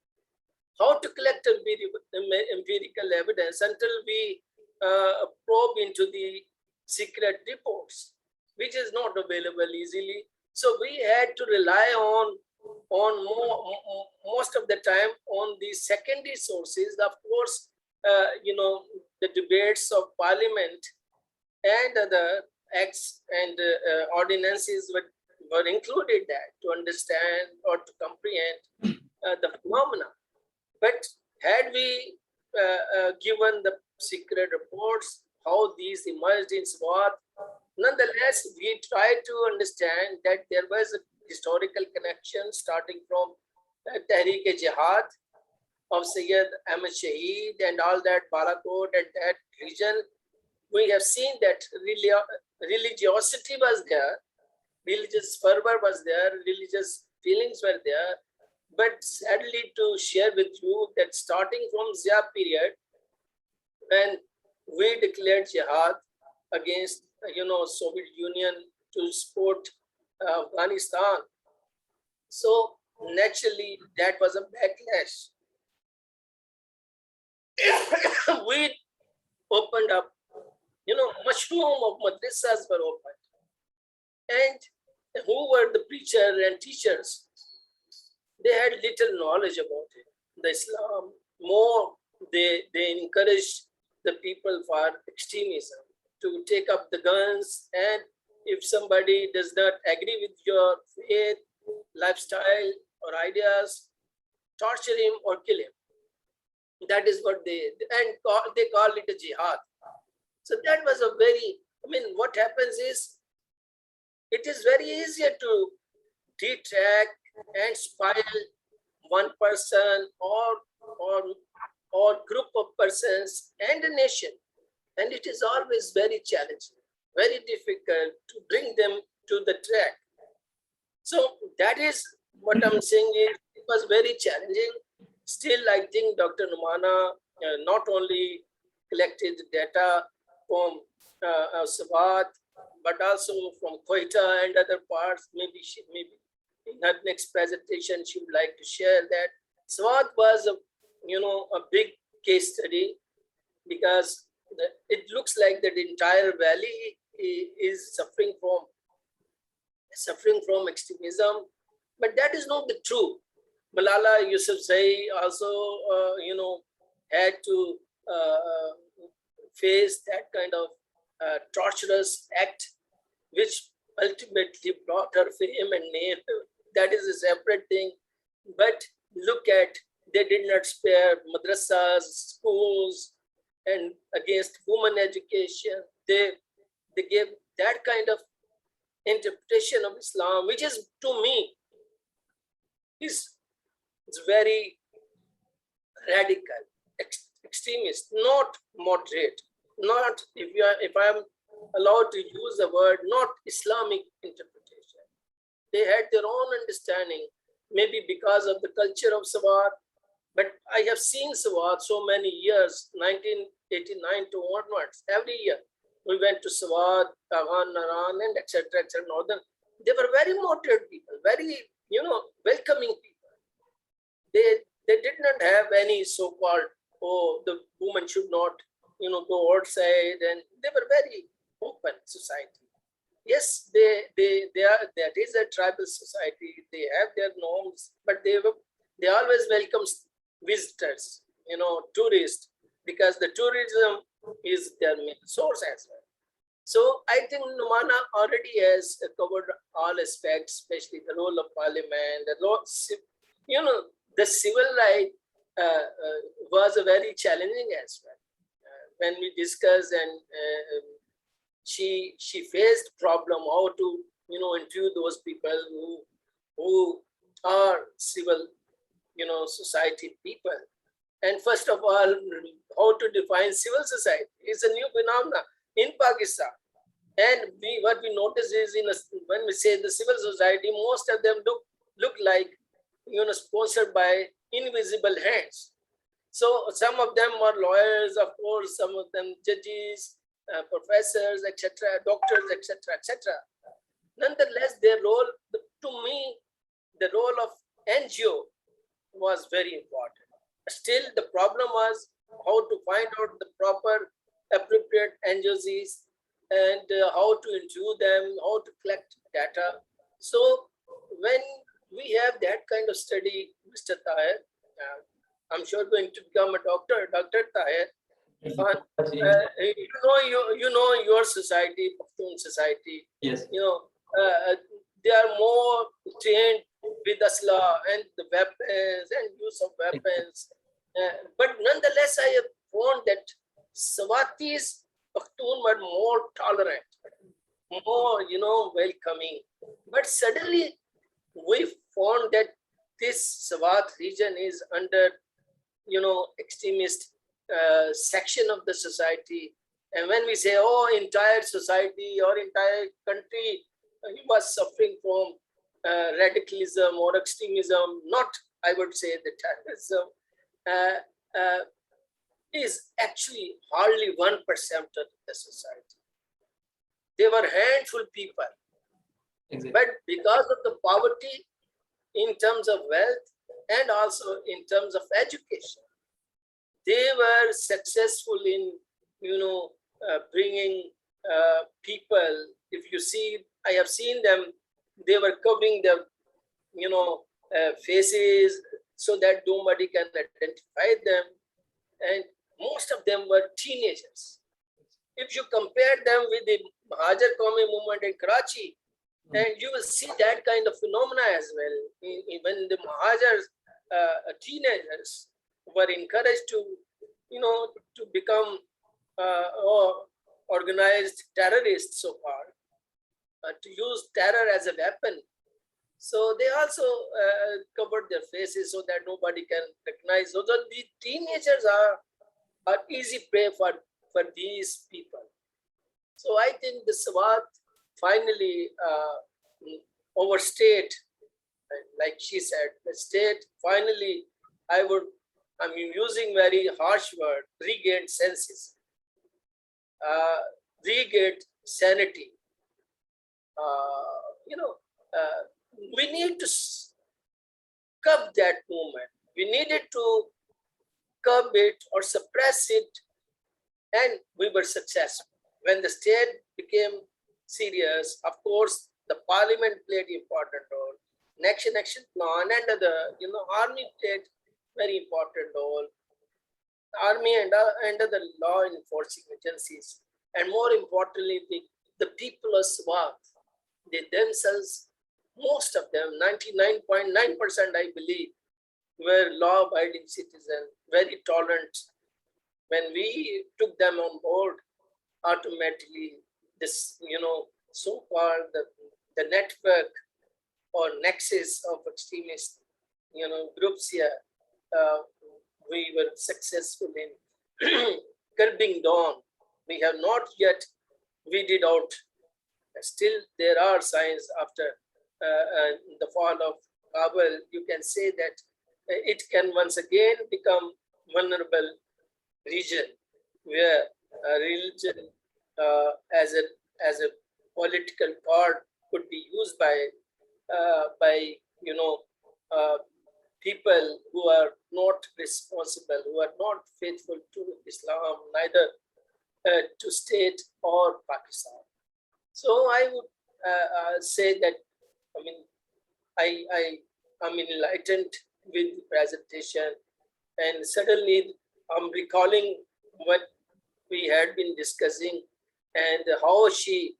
How to collect empirical evidence until we probe into the secret reports, which is not available easily. So we had to rely on most of the time on the secondary sources. Of course, the debates of parliament and the acts and ordinances were included that to understand or to comprehend the phenomena. But had we given the secret reports, how these emerged in Swat, nonetheless, we tried to understand that there was a historical connection starting from Tehreek-e-Jihad of Sayyid Ahmed Shaheed and all that, Balakot and that region. We have seen that religiosity was there, religious fervor was there, religious feelings were there. But sadly to share with you that starting from Zia period, when we declared jihad against Soviet Union to support Afghanistan, So naturally, that was a backlash. We opened up, mushroom of madrasas were opened. And who were the preacher and teachers? They had little knowledge about it. The Islam, more they encouraged the people for extremism, to take up the guns, and if somebody does not agree with your faith, lifestyle, or ideas, torture him or kill him. That is what they call it a jihad. So that was a very, what happens is, it is very easier to detract and spoil one person or group of persons and a nation. And it is always very challenging, very difficult to bring them to the track. So that is what I'm saying is, it was very challenging. Still, I think Dr. Numana not only collected data from Swat, but also from Quetta and other parts. Maybe in her next presentation, she would like to share that. Swat was a big case study, because it looks like that the entire valley is suffering from extremism, but that is not the truth. Malala Yousafzai also, had to face that kind of torturous act, which ultimately brought her fame and name. That is a separate thing. But look at, they did not spare madrasas, schools, and against women education. They gave that kind of interpretation of Islam, which is, to me, is very radical, extremist, not moderate, not, if I'm allowed to use the word, not Islamic interpretation. They had their own understanding, maybe because of the culture of Swat. But I have seen Swat so many years, 1989 to onwards, every year. We went to Swat, Tahan, Naran, and etc. Northern. They were very moderate people, very, welcoming people. They did not have any so-called, the woman should not, go outside, and they were very open society. Yes, that is a tribal society. They have their norms, but they always welcome visitors, tourists, because the tourism is their main source as well. So I think Numana already has covered all aspects, especially the role of parliament, the role, the civil right was a very challenging as well. When we discussed, and she faced problem how to interview those people who are civil society people. And first of all, how to define civil society is a new phenomenon in Pakistan. And what we notice is, when we say the civil society, most of them look like sponsored by invisible hands. So some of them are lawyers, of course, some of them judges, professors, etc., doctors, etc., etc. Nonetheless, their role, to me, the role of NGO was very important. Still, the problem was how to find out the proper, appropriate NGOs, and how to interview them, how to collect data. So when we have that kind of study, Mr. Tahir, I'm sure going to become a doctor, Dr. Tahir. You know your society, Pakhtun society. Yes. They are more trained with Asla and the weapons and use of weapons. But nonetheless, I have found that Swatis, Pakhtun were more tolerant, more, welcoming. But suddenly we found that this Swat region is under, extremist section of the society. And when we say, entire society or entire country was suffering from radicalism or extremism, not, I would say, the terrorism, is actually hardly 1% of the society. They were handful people. Exactly. But because of the poverty, in terms of wealth and also in terms of education. They were successful in, bringing people. If you see, I have seen them, they were covering their, faces so that nobody can identify them. And most of them were teenagers. If you compare them with the Mahajar Qawmi movement in Karachi, and you will see that kind of phenomena as well. When the Mahajars, teenagers were encouraged to, to become organized terrorists so far, to use terror as a weapon. So they also covered their faces so that nobody can recognize. So the teenagers are easy prey for these people. So I think the Swat finally overstayed, like she said, the state finally, I'm using very harsh word, regained senses, regained sanity. We need to curb that movement. We needed to curb it or suppress it, and we were successful. When the state became serious, of course, the parliament played an important role. Action plan and the army played very important role. Army and the law enforcing agencies, and more importantly, the people of Swat, they themselves, most of them, 99.9%, I believe, were law-abiding citizens, very tolerant. When we took them on board, automatically this, so-called the network or nexus of extremist, groups here, we were successful in curbing down. We have not yet weeded out. Still, there are signs after the fall of Kabul. You can say that it can once again become vulnerable region where religion as a political card could be used by people who are not responsible, who are not faithful to Islam, neither to state or Pakistan. So I would say that, I am enlightened with the presentation, and suddenly I'm recalling what we had been discussing and how she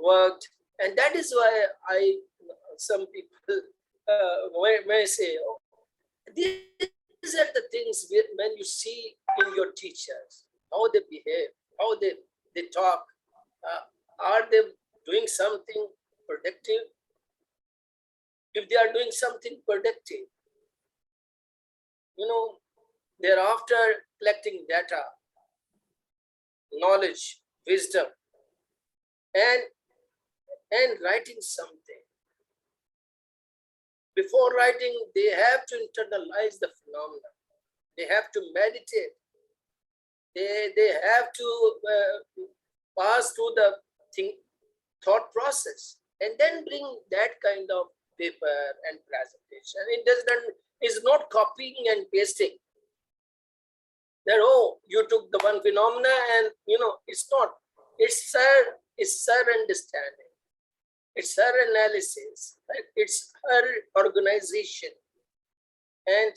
worked, and that is why some people may say, oh, these are the things when you see in your teachers, how they behave, how they talk, are they doing something productive? If they are doing something productive, thereafter collecting data, knowledge, wisdom, and writing something. Before writing, they have to internalize the phenomena. They have to meditate. They have to pass through the thought process, and then bring that kind of paper and presentation. It's not copying and pasting. That, oh, you took the one phenomena and it's not. It's her understanding. It's her analysis. Right? It's her organization. And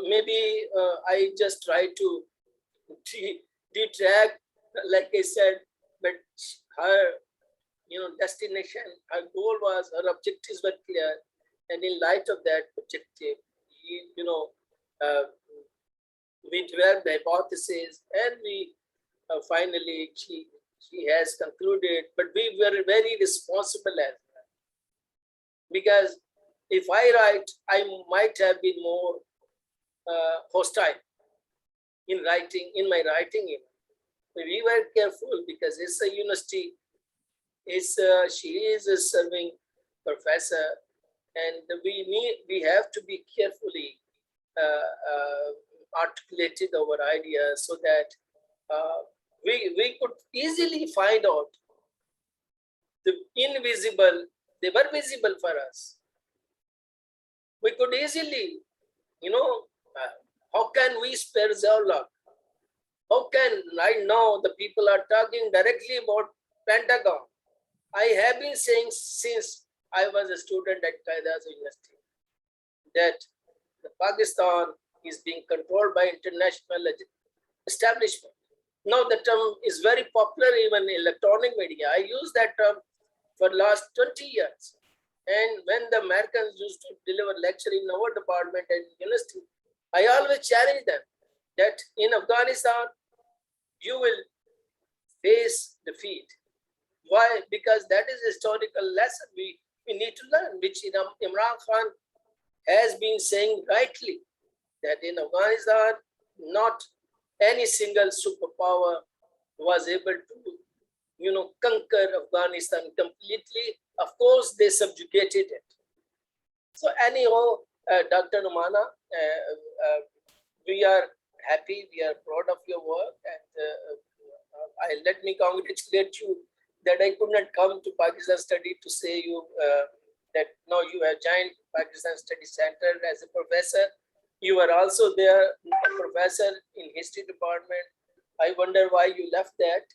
maybe I just try to detract, like I said, but her destination, her goal was, her objectives were clear, and in light of that objective, we developed the hypothesis, and we finally she has concluded. But we were very responsible as well, because if I write, I might have been more hostile in my writing. We were careful because it's a university. She is a serving professor, and we have to be carefully articulated our ideas so that we could easily find out the invisible. They were visible for us, could easily, how can we spare Zerlak? How can right now the people are talking directly about Pentagon? I have been saying since I was a student at Qaeda University that Pakistan is being controlled by international establishment. Now the term is very popular even in electronic media. I use that term for last 20 years. And when the Americans used to deliver lecture in our department at university, I always challenge them that in Afghanistan, you will face defeat. Why? Because that is a historical lesson we need to learn, which Imran Khan has been saying rightly, that in Afghanistan, not any single superpower was able to, conquer Afghanistan completely. Of course, they subjugated it. So anyhow, Dr. Numana, we are happy, we are proud of your work, and let me congratulate you that I could not come to Pakistan Study to say you that now you have joined Pakistan Study Center as a professor. You were also there, a professor in history department. I wonder why you left that.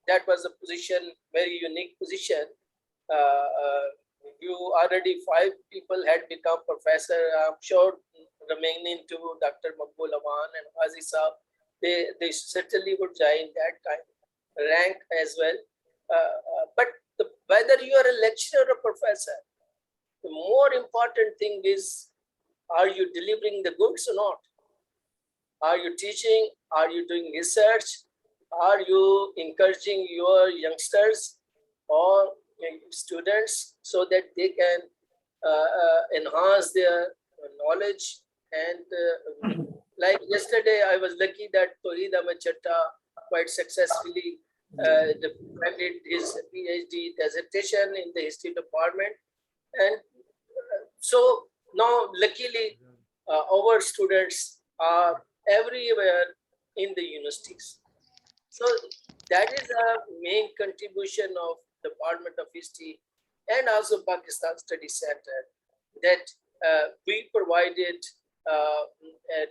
That was a position, very unique position. You already 5 people had become professor. I'm sure remaining to Dr. Maqbul Aman and Ghazi Saab, they certainly would join that kind of rank as well. But whether you are a lecturer or professor, the more important thing is, are you delivering the goods or not? Are you teaching? Are you doing research? Are you encouraging your youngsters or students so that they can enhance their knowledge? And like yesterday, I was lucky that Tawheed Ahmed Chatta quite successfully defended his PhD dissertation in the history department. And so now, luckily, our students are everywhere in the universities. So that is a main contribution of Department of History and also Pakistan Study Center, that we provided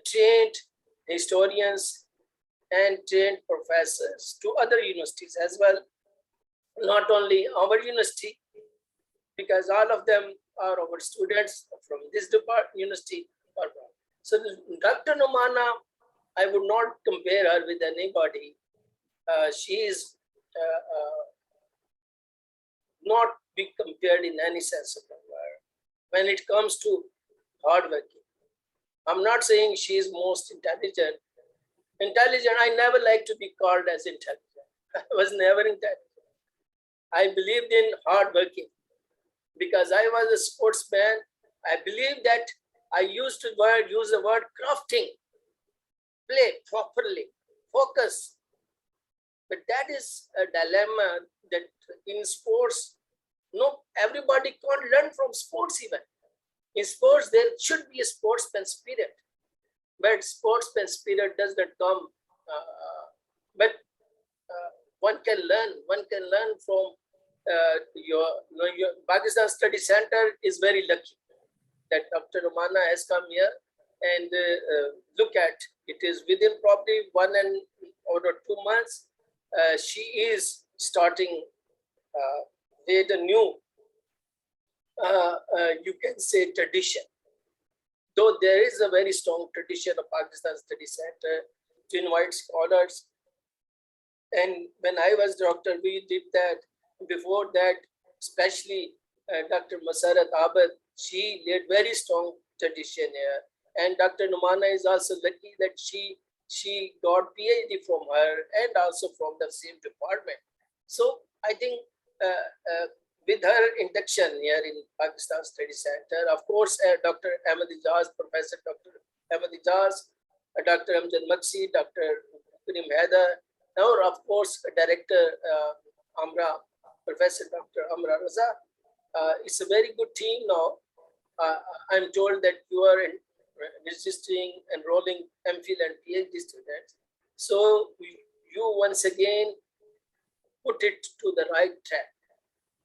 trained historians and trained professors to other universities as well, not only our university, because all of them are our students from this university. So Dr. Numana, I would not compare her with anybody. She is not be compared in any sense of the word when it comes to hardworking. I'm not saying she is most intelligent. I never like to be called as intelligent. I was never intelligent. I believed in hardworking because I was a sportsman. I believe that I used to use the word crafting, play properly, focus. But that is a dilemma that in sports, no, everybody can't learn from sports even. In sports, there should be a sportsman spirit, but sportsman spirit does not come. But one can learn from your Pakistan Study Center is very lucky that Dr. Numana has come here and look at it is within probably 1 or 2 months. She is starting with a new, you can say, tradition. Though there is a very strong tradition of Pakistan Study Center to invite scholars. And when I was doctor, we did that. Before that, especially Dr. Masarat Abad, she led very strong tradition here. And Dr. Numana is also lucky that she got PhD from her and also from the same department. So I think with her induction here in Pakistan Study Center, of course, Dr. Ahmed Ijaz, Professor Dr. Ahmed Ijaz, Dr. Amjad Maksi, Dr. Karim Haider, now of course, Director Amra, Professor Dr. Amra Raza. It's a very good team now. I'm told that you are registering, enrolling MPhil and PhD students. So you once again put it to the right track.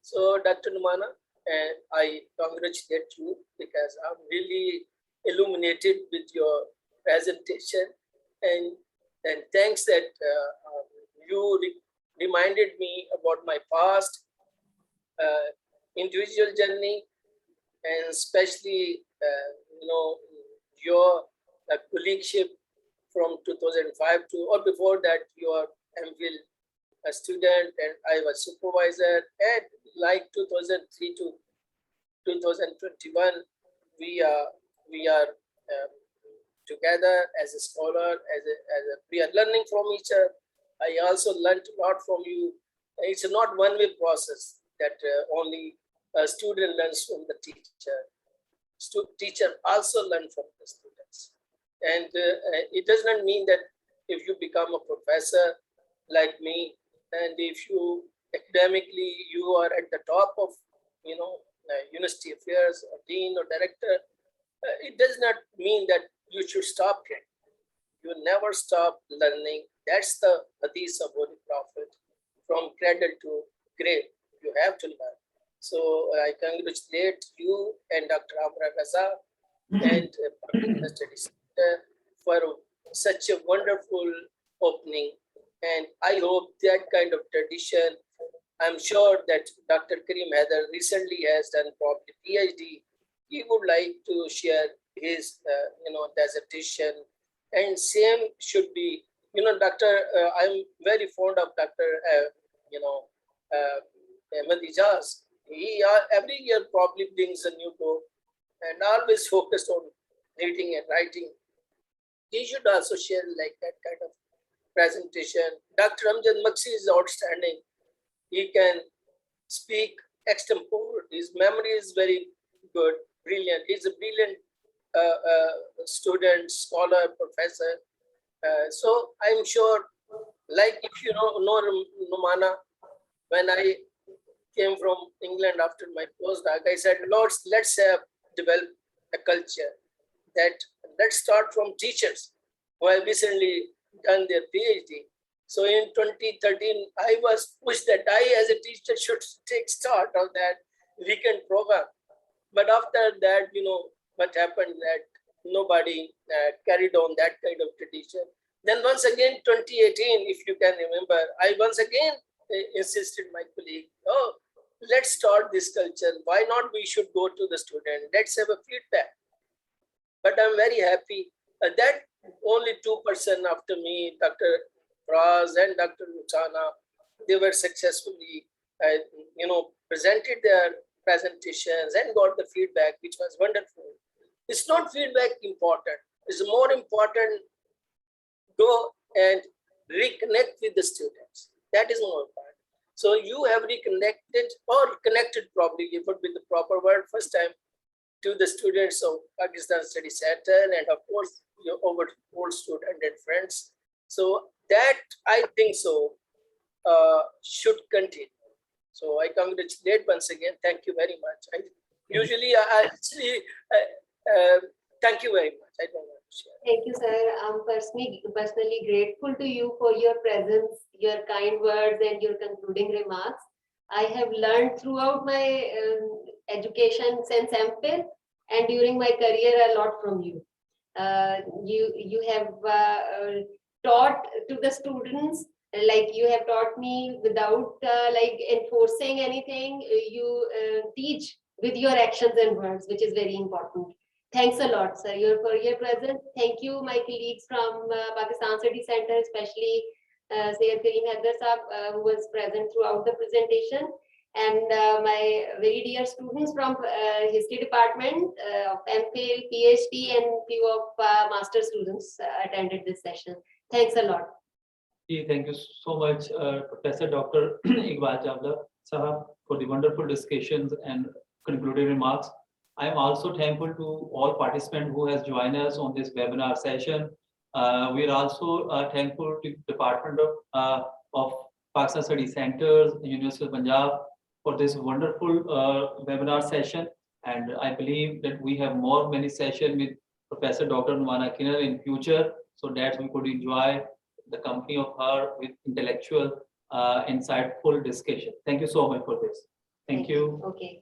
So Dr. Numana, and I congratulate you because I'm really illuminated with your presentation, and thanks that you reminded me about my past individual journey, and especially your colleagueship from 2005 to, or before that, your MPhil a student, and I was supervisor, and like 2003 to 2021, we are together as a scholar, we are learning from each other. I also learned a lot from you. It's not one-way process that only a student learns from the teacher. Teacher also learn from the students, and it does not mean that if you become a professor like me, and if you academically you are at the top of university affairs or dean or director, it does not mean that you should stop here. You never stop learning. That's the hadith of Holy Prophet, from cradle to grave. You have to learn. So I congratulate you and Dr. Amra Raza and Pakistan Studies Center for such a wonderful opening. And I hope that kind of tradition, I'm sure that Dr. Karim Haider recently has done probably PhD. He would like to share his, dissertation, and same should be, Dr. I'm very fond of Dr. Ahmed Ijaz. He every year probably brings a new book and always focused on reading and writing. He should also share like that kind of presentation. Dr. Amjad Maksi is outstanding. He can speak extempore. His memory is very good, brilliant. He's a brilliant student, scholar, professor. So I'm sure, like if you know Numana, when I came from England after my postdoc, I said, Lord, let's develop a culture that let's start from teachers who have recently done their PhD. So in 2013, I was pushed that I as a teacher should take start of that weekend program. But after that, what happened, that nobody carried on that kind of tradition. Then once again, 2018, if you can remember, I once again insisted my colleague, oh, let's start this culture. Why not we should go to the student? Let's have a feedback. But I'm very happy that only 2% after me, Dr. Raz and Dr. Luchana, they were successfully, presented their presentations and got the feedback, which was wonderful. It's not feedback important. It's more important, go and reconnect with the students. That is more important. So you have reconnected or connected, probably it would be the proper word, first time to the students of Pakistan Study Center, and of course your old student and friends. So that I think so should continue. So I congratulate once again. Thank you very much. I actually thank you very much. I don't want to share. Thank you, sir. I'm personally grateful to you for your presence, your kind words, and your concluding remarks. I have learned throughout my education since MPhil and during my career a lot from you. You have taught to the students, like you have taught me without like enforcing anything. You teach with your actions and words, which is very important. Thanks a lot, sir, for your presence. Thank you, my colleagues from Pakistan Study Center, especially Syed Karim Haider Saab, who was present throughout the presentation, and my very dear students from History Department of MPhil, PhD, and few of master students attended this session. Thanks a lot. Thank you so much, Professor Dr. Iqbal Chawla Sahab, for the wonderful discussions and concluding remarks. I am also thankful to all participants who has joined us on this webinar session. We are also thankful to the Department of Pakistan Study Centers, University of Punjab, for this wonderful webinar session. And I believe that we have many sessions with Professor Dr. Numana Kinner in future, so that we could enjoy the company of her with intellectual, insightful discussion. Thank you so much for this. Thank you. Okay.